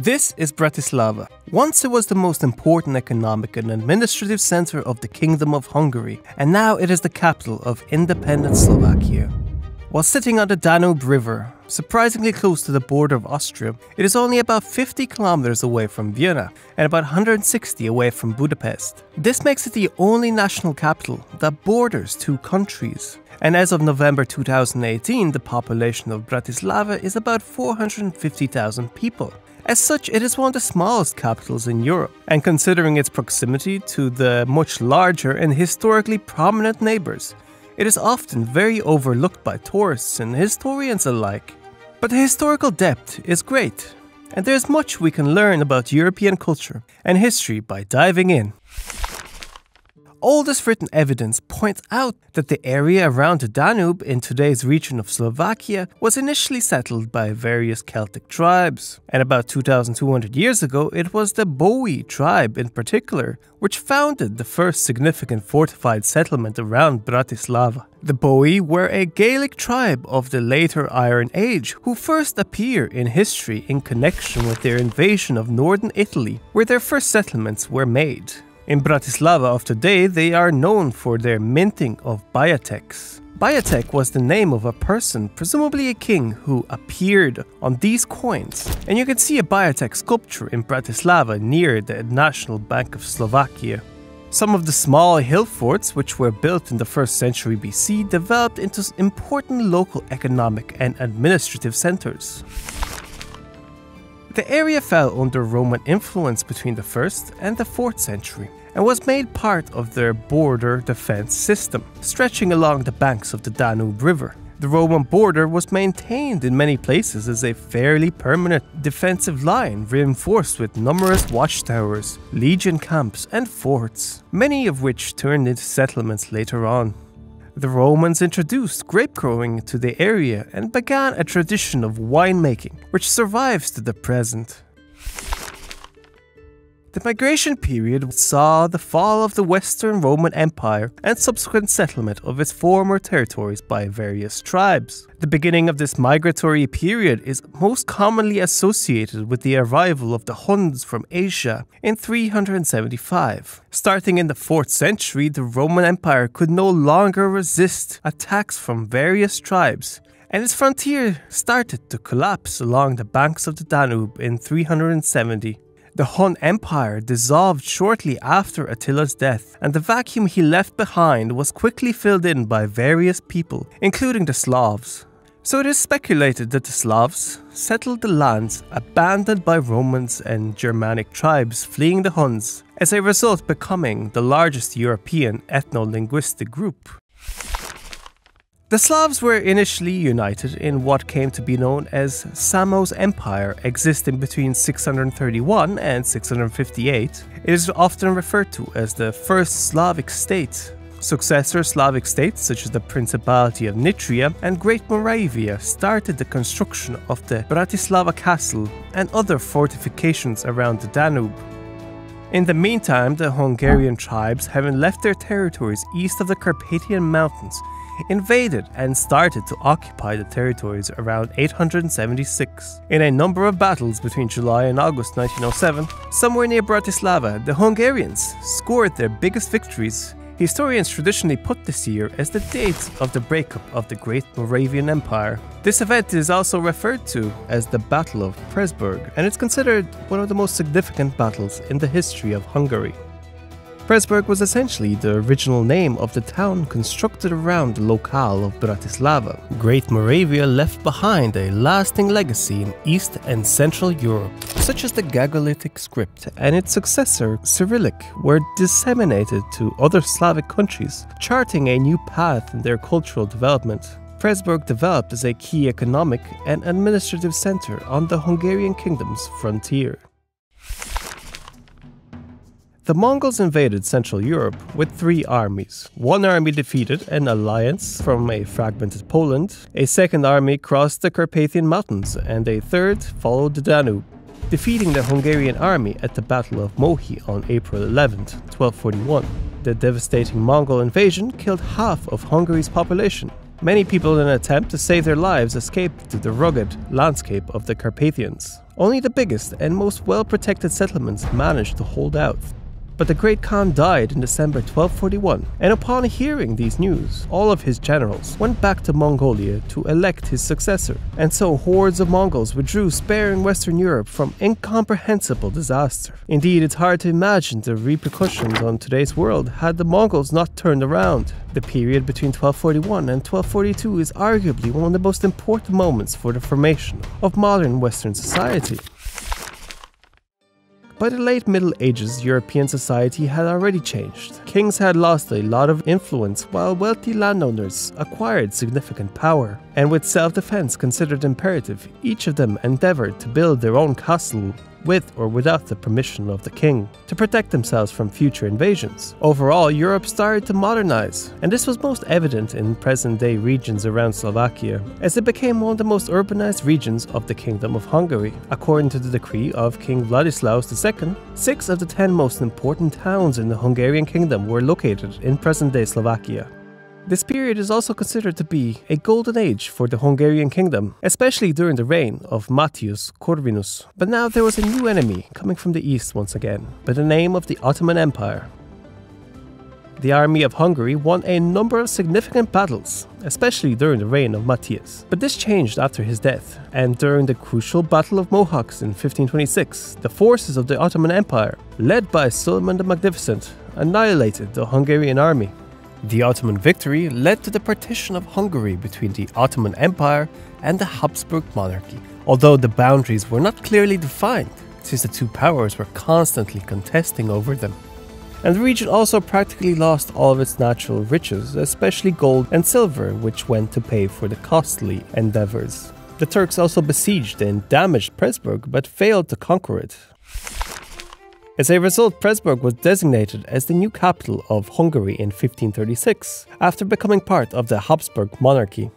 This is Bratislava. Once it was the most important economic and administrative center of the Kingdom of Hungary, and now it is the capital of independent Slovakia. While sitting on the Danube River, surprisingly close to the border of Austria, it is only about 50 kilometers away from Vienna and about 160 away from Budapest. This makes it the only national capital that borders two countries. And as of November 2018, the population of Bratislava is about 450,000 people. As such, it is one of the smallest capitals in Europe, and considering its proximity to the much larger and historically prominent neighbours, it is often very overlooked by tourists and historians alike. But the historical depth is great, and there's much we can learn about European culture and history by diving in. Oldest written evidence points out that the area around the Danube in today's region of Slovakia was initially settled by various Celtic tribes. And about 2,200 years ago, it was the Boii tribe in particular which founded the first significant fortified settlement around Bratislava. The Boii were a Gaelic tribe of the later Iron Age who first appear in history in connection with their invasion of northern Italy, where their first settlements were made. In Bratislava of today, they are known for their minting of bioteks. Biotech was the name of a person, presumably a king, who appeared on these coins. And you can see a biotech sculpture in Bratislava near the National Bank of Slovakia. Some of the small hill forts, which were built in the 1st century BC, developed into important local economic and administrative centers. The area fell under Roman influence between the 1st and the 4th century and was made part of their border defense system, stretching along the banks of the Danube River. The Roman border was maintained in many places as a fairly permanent defensive line reinforced with numerous watchtowers, legion camps and forts, many of which turned into settlements later on. The Romans introduced grape growing to the area and began a tradition of winemaking, which survives to the present. The migration period saw the fall of the Western Roman Empire and subsequent settlement of its former territories by various tribes. The beginning of this migratory period is most commonly associated with the arrival of the Huns from Asia in 375. Starting in the 4th century, the Roman Empire could no longer resist attacks from various tribes, and its frontier started to collapse along the banks of the Danube in 370. The Hun Empire dissolved shortly after Attila's death, and the vacuum he left behind was quickly filled in by various people, including the Slavs. So it is speculated that the Slavs settled the lands abandoned by Romans and Germanic tribes fleeing the Huns, as a result becoming the largest European ethno-linguistic group. The Slavs were initially united in what came to be known as Samos Empire, existing between 631 and 658. It is often referred to as the First Slavic State. Successor Slavic states such as the Principality of Nitria and Great Moravia started the construction of the Bratislava Castle and other fortifications around the Danube. In the meantime, the Hungarian tribes, having left their territories east of the Carpathian Mountains, invaded and started to occupy the territories around 876. In a number of battles between July and August 1907, somewhere near Bratislava, the Hungarians scored their biggest victories. Historians traditionally put this year as the date of the breakup of the Great Moravian Empire. This event is also referred to as the Battle of Pressburg, and it's considered one of the most significant battles in the history of Hungary. Pressburg was essentially the original name of the town constructed around the locale of Bratislava. Great Moravia left behind a lasting legacy in East and Central Europe, such as the Gagolitic script and its successor, Cyrillic, were disseminated to other Slavic countries, charting a new path in their cultural development. Pressburg developed as a key economic and administrative center on the Hungarian kingdom's frontier. The Mongols invaded Central Europe with 3 armies. One army defeated an alliance from a fragmented Poland, a second army crossed the Carpathian Mountains, and a third followed the Danube, defeating the Hungarian army at the Battle of Mohi on April 11, 1241. The devastating Mongol invasion killed half of Hungary's population, Many people in an attempt to save their lives escaped to the rugged landscape of the Carpathians. Only the biggest and most well-protected settlements managed to hold out. But the Great Khan died in December 1241, and upon hearing these news, all of his generals went back to Mongolia to elect his successor, and so hordes of Mongols withdrew, sparing Western Europe from incomprehensible disaster. Indeed, it's hard to imagine the repercussions on today's world had the Mongols not turned around. The period between 1241 and 1242 is arguably one of the most important moments for the formation of modern Western society. By the late Middle Ages, European society had already changed. Kings had lost a lot of influence, while wealthy landowners acquired significant power. And with self-defense considered imperative, each of them endeavored to build their own castle with or without the permission of the king, to protect themselves from future invasions. Overall, Europe started to modernize, and this was most evident in present-day regions around Slovakia, as it became one of the most urbanized regions of the Kingdom of Hungary. According to the decree of King Vladislaus II, 6 of the 10 most important towns in the Hungarian kingdom were located in present-day Slovakia. This period is also considered to be a golden age for the Hungarian kingdom, especially during the reign of Matthias Corvinus. But now there was a new enemy coming from the east once again, by the name of the Ottoman Empire. The army of Hungary won a number of significant battles, especially during the reign of Matthias. But this changed after his death, and during the crucial Battle of Mohacs in 1526, the forces of the Ottoman Empire, led by Suleiman the Magnificent, annihilated the Hungarian army. The Ottoman victory led to the partition of Hungary between the Ottoman Empire and the Habsburg monarchy, although the boundaries were not clearly defined, since the two powers were constantly contesting over them. And the region also practically lost all of its natural riches, especially gold and silver, which went to pay for the costly endeavors. The Turks also besieged and damaged Pressburg, but failed to conquer it. As a result, Pressburg was designated as the new capital of Hungary in 1536, after becoming part of the Habsburg monarchy.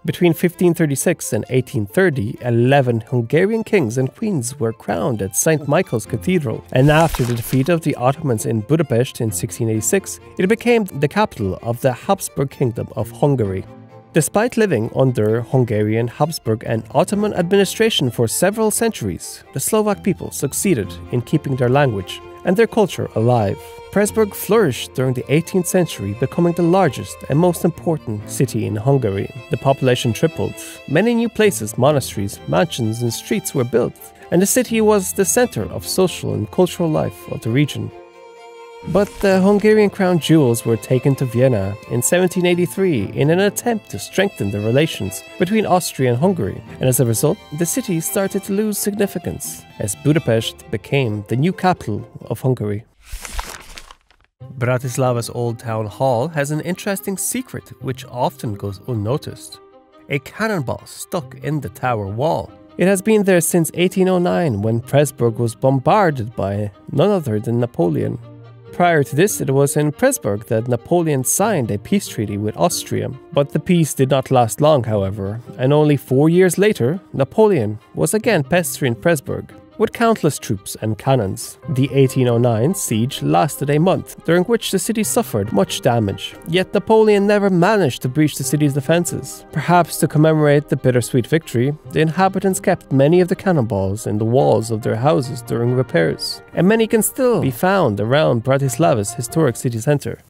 Between 1536 and 1830, 11 Hungarian kings and queens were crowned at St. Michael's Cathedral, and after the defeat of the Ottomans in Budapest in 1686, it became the capital of the Habsburg Kingdom of Hungary. Despite living under Hungarian, Habsburg and Ottoman administration for several centuries, the Slovak people succeeded in keeping their language and their culture alive. Pressburg flourished during the 18th century, becoming the largest and most important city in Hungary. The population tripled, many new places, monasteries, mansions and streets were built, and the city was the center of social and cultural life of the region. But the Hungarian crown jewels were taken to Vienna in 1783 in an attempt to strengthen the relations between Austria and Hungary, and as a result, the city started to lose significance, as Budapest became the new capital of Hungary. Bratislava's Old Town Hall has an interesting secret which often goes unnoticed: a cannonball stuck in the tower wall. It has been there since 1809, when Pressburg was bombarded by none other than Napoleon. Prior to this, it was in Pressburg that Napoleon signed a peace treaty with Austria. But the peace did not last long, however, and only 4 years later, Napoleon was again pestering Pressburg with countless troops and cannons. The 1809 siege lasted a month, during which the city suffered much damage. Yet Napoleon never managed to breach the city's defenses. Perhaps to commemorate the bittersweet victory, the inhabitants kept many of the cannonballs in the walls of their houses during repairs, and many can still be found around Bratislava's historic city center.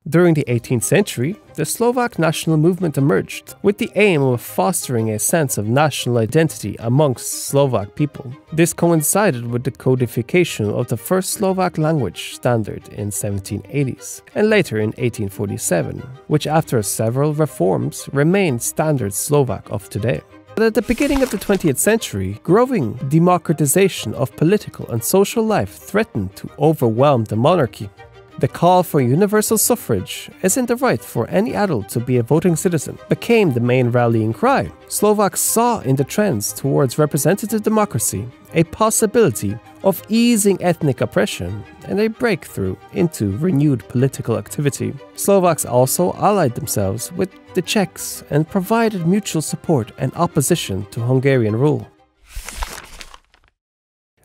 During the 18th century, the Slovak national movement emerged, with the aim of fostering a sense of national identity amongst Slovak people. This coincided with the codification of the first Slovak language standard in 1780s, and later in 1847, which after several reforms remained standard Slovak of today. But at the beginning of the 20th century, growing democratization of political and social life threatened to overwhelm the monarchy. The call for universal suffrage, as in the right for any adult to be a voting citizen, became the main rallying cry. Slovaks saw in the trends towards representative democracy a possibility of easing ethnic oppression and a breakthrough into renewed political activity. Slovaks also allied themselves with the Czechs and provided mutual support and opposition to Hungarian rule.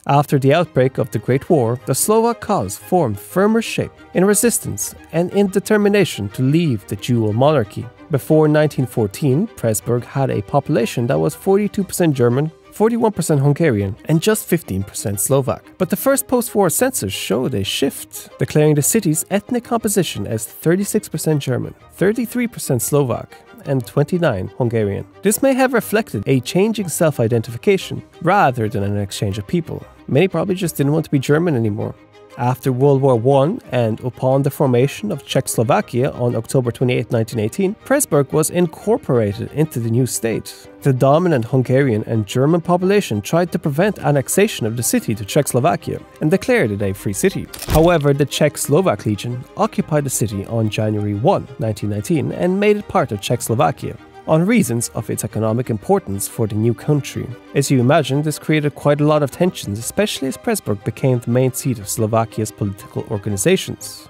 After the outbreak of the Great War, the Slovak cause formed firmer shape in resistance and in determination to leave the dual monarchy. Before 1914, Pressburg had a population that was 42% German, 41% Hungarian, and just 15% Slovak. But the first post-war census showed a shift, declaring the city's ethnic composition as 36% German, 33% Slovak, and 29% Hungarian. This may have reflected a changing self-identification rather than an exchange of people. Many probably just didn't want to be German anymore. After World War I and upon the formation of Czechoslovakia on October 28, 1918, Pressburg was incorporated into the new state. The dominant Hungarian and German population tried to prevent annexation of the city to Czechoslovakia and declared it a free city. However, the Czech-Slovak Legion occupied the city on January 1, 1919 and made it part of Czechoslovakia, on reasons of its economic importance for the new country. As you imagine, this created quite a lot of tensions, especially as Pressburg became the main seat of Slovakia's political organizations.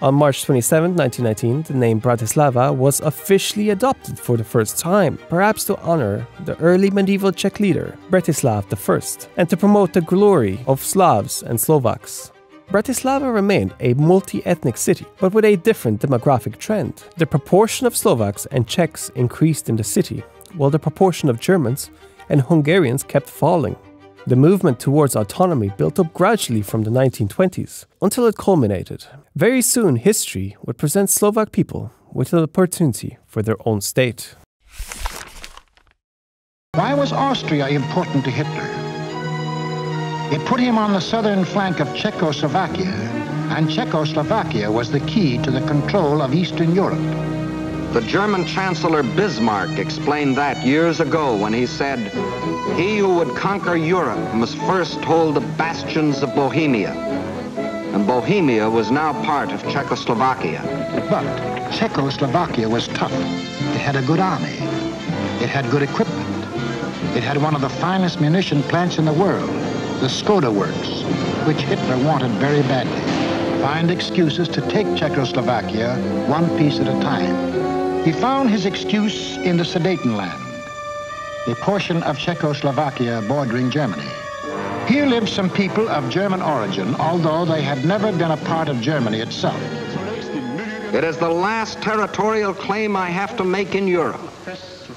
On March 27, 1919, the name Bratislava was officially adopted for the first time, perhaps to honor the early medieval Czech leader, Bratislav I, and to promote the glory of Slavs and Slovaks. Bratislava remained a multi-ethnic city, but with a different demographic trend. The proportion of Slovaks and Czechs increased in the city, while the proportion of Germans and Hungarians kept falling. The movement towards autonomy built up gradually from the 1920s, until it culminated. Very soon, history would present Slovak people with an opportunity for their own state. Why was Austria important to Hitler? It put him on the southern flank of Czechoslovakia, and Czechoslovakia was the key to the control of Eastern Europe. The German Chancellor Bismarck explained that years ago when he said, "He who would conquer Europe must first hold the bastions of Bohemia." And Bohemia was now part of Czechoslovakia. But Czechoslovakia was tough. It had a good army. It had good equipment. It had one of the finest munition plants in the world, the Skoda Works, which Hitler wanted very badly. Find excuses to take Czechoslovakia one piece at a time. He found his excuse in the Sudetenland, a portion of Czechoslovakia bordering Germany. Here lived some people of German origin, although they had never been a part of Germany itself. It is the last territorial claim I have to make in Europe.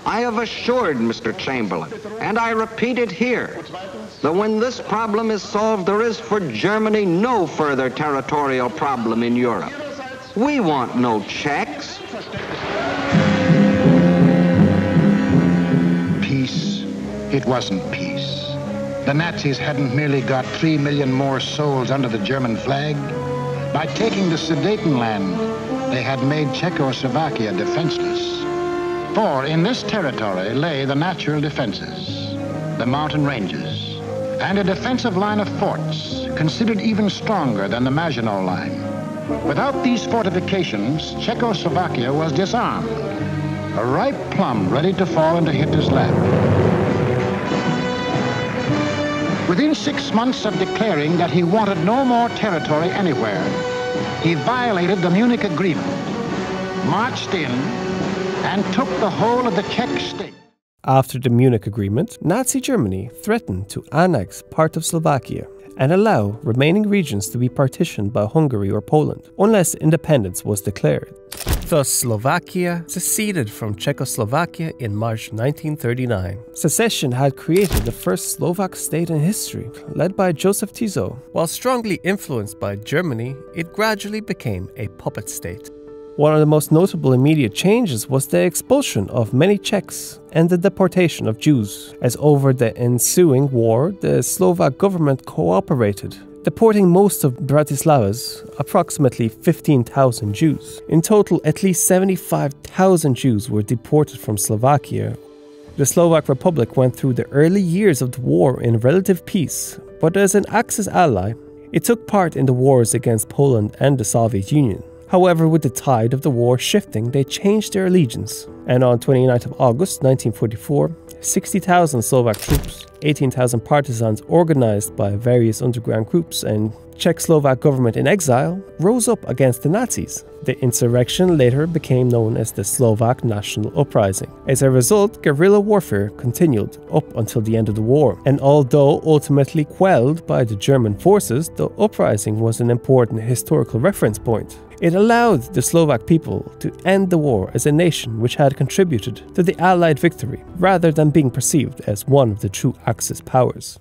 I have assured Mr. Chamberlain, and I repeat it here, that when this problem is solved, there is for Germany no further territorial problem in Europe. We want no Czechs. Peace. It wasn't peace. The Nazis hadn't merely got 3 million more souls under the German flag. By taking the Sudetenland, they had made Czechoslovakia defenseless. For in this territory lay the natural defenses, the mountain ranges, and a defensive line of forts considered even stronger than the Maginot Line. Without these fortifications, Czechoslovakia was disarmed, a ripe plum ready to fall into Hitler's lap. Within 6 months of declaring that he wanted no more territory anywhere, he violated the Munich Agreement, marched in, and took the whole of the Czech state. After the Munich Agreement, Nazi Germany threatened to annex part of Slovakia and allow remaining regions to be partitioned by Hungary or Poland, unless independence was declared. Thus, Slovakia seceded from Czechoslovakia in March 1939. Secession had created the first Slovak state in history, led by Joseph Tiso. While strongly influenced by Germany, it gradually became a puppet state. One of the most notable immediate changes was the expulsion of many Czechs and the deportation of Jews, as over the ensuing war, the Slovak government cooperated, deporting most of Bratislava's approximately 15,000 Jews. In total, at least 75,000 Jews were deported from Slovakia. The Slovak Republic went through the early years of the war in relative peace, but as an Axis ally, it took part in the wars against Poland and the Soviet Union. However, with the tide of the war shifting, they changed their allegiance. And on 29th of August 1944, 60,000 Slovak troops, 18,000 partisans organized by various underground groups, and Czech-Slovak government in exile rose up against the Nazis. The insurrection later became known as the Slovak National Uprising. As a result, guerrilla warfare continued up until the end of the war, and although ultimately quelled by the German forces, the uprising was an important historical reference point. It allowed the Slovak people to end the war as a nation which had contributed to the Allied victory, rather than being perceived as one of the true Axis powers.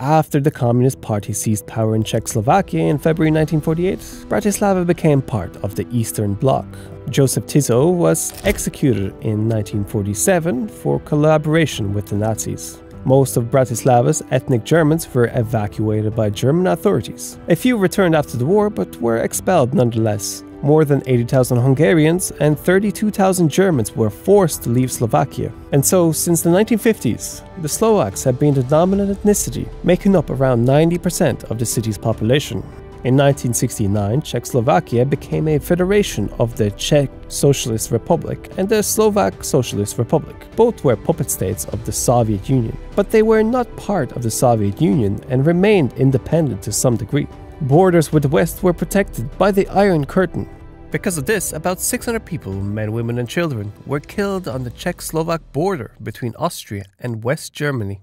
After the Communist Party seized power in Czechoslovakia in February 1948, Bratislava became part of the Eastern Bloc. Joseph Tiso was executed in 1947 for collaboration with the Nazis. Most of Bratislava's ethnic Germans were evacuated by German authorities. A few returned after the war, but were expelled nonetheless. More than 80,000 Hungarians and 32,000 Germans were forced to leave Slovakia. And so, since the 1950s, the Slovaks have been the dominant ethnicity, making up around 90% of the city's population. In 1969, Czechoslovakia became a federation of the Czech Socialist Republic and the Slovak Socialist Republic. Both were puppet states of the Soviet Union, but they were not part of the Soviet Union and remained independent to some degree. Borders with the West were protected by the Iron Curtain. Because of this, about 600 people, men, women and children, were killed on the Czech-Slovak border between Austria and West Germany.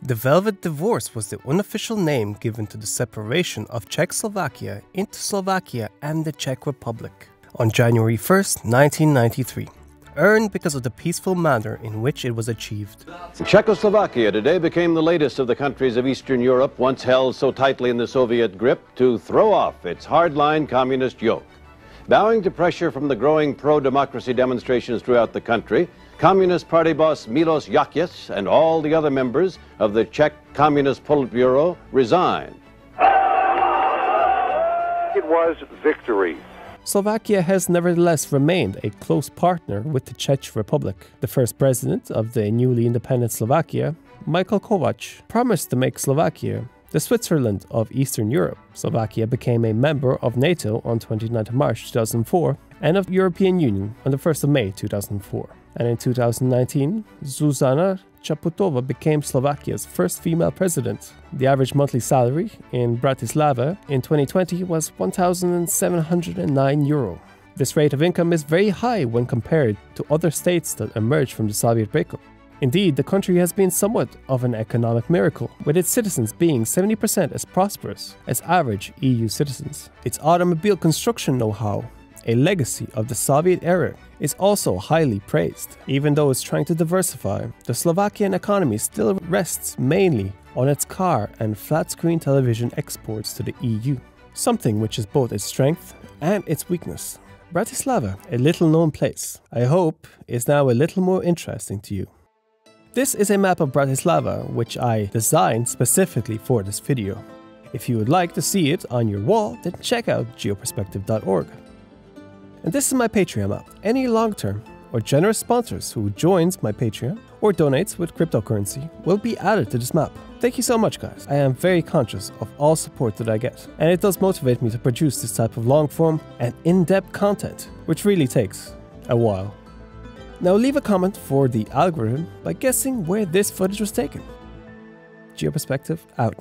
The Velvet Divorce was the unofficial name given to the separation of Czechoslovakia into Slovakia and the Czech Republic on January 1st, 1993. Earned because of the peaceful manner in which it was achieved. Czechoslovakia today became the latest of the countries of Eastern Europe, once held so tightly in the Soviet grip, to throw off its hardline communist yoke. Bowing to pressure from the growing pro-democracy demonstrations throughout the country, Communist Party boss Miloš Jakeš and all the other members of the Czech Communist Politburo resigned. It was victory. Slovakia has nevertheless remained a close partner with the Czech Republic. The first president of the newly independent Slovakia, Michael Kovač, promised to make Slovakia the Switzerland of Eastern Europe. Slovakia became a member of NATO on 29 March 2004 and of the European Union on the 1st of May 2004. And in 2019, Zuzana Čaputová became Slovakia's first female president. The average monthly salary in Bratislava in 2020 was €1,709. This rate of income is very high when compared to other states that emerged from the Soviet breakup. Indeed, the country has been somewhat of an economic miracle, with its citizens being 70% as prosperous as average EU citizens. Its automobile construction know-how, a legacy of the Soviet era, is also highly praised. Even though it's trying to diversify, the Slovakian economy still rests mainly on its car and flat-screen television exports to the EU, something which is both its strength and its weakness. Bratislava, a little-known place, I hope is now a little more interesting to you. This is a map of Bratislava, which I designed specifically for this video. If you would like to see it on your wall, then check out geoperspective.org. And this is my Patreon map. Any long-term or generous sponsors who joins my Patreon or donates with cryptocurrency will be added to this map. Thank you so much, guys. I am very conscious of all support that I get, and it does motivate me to produce this type of long-form and in-depth content, which really takes a while. Now leave a comment for the algorithm by guessing where this footage was taken. GeoPerspective out.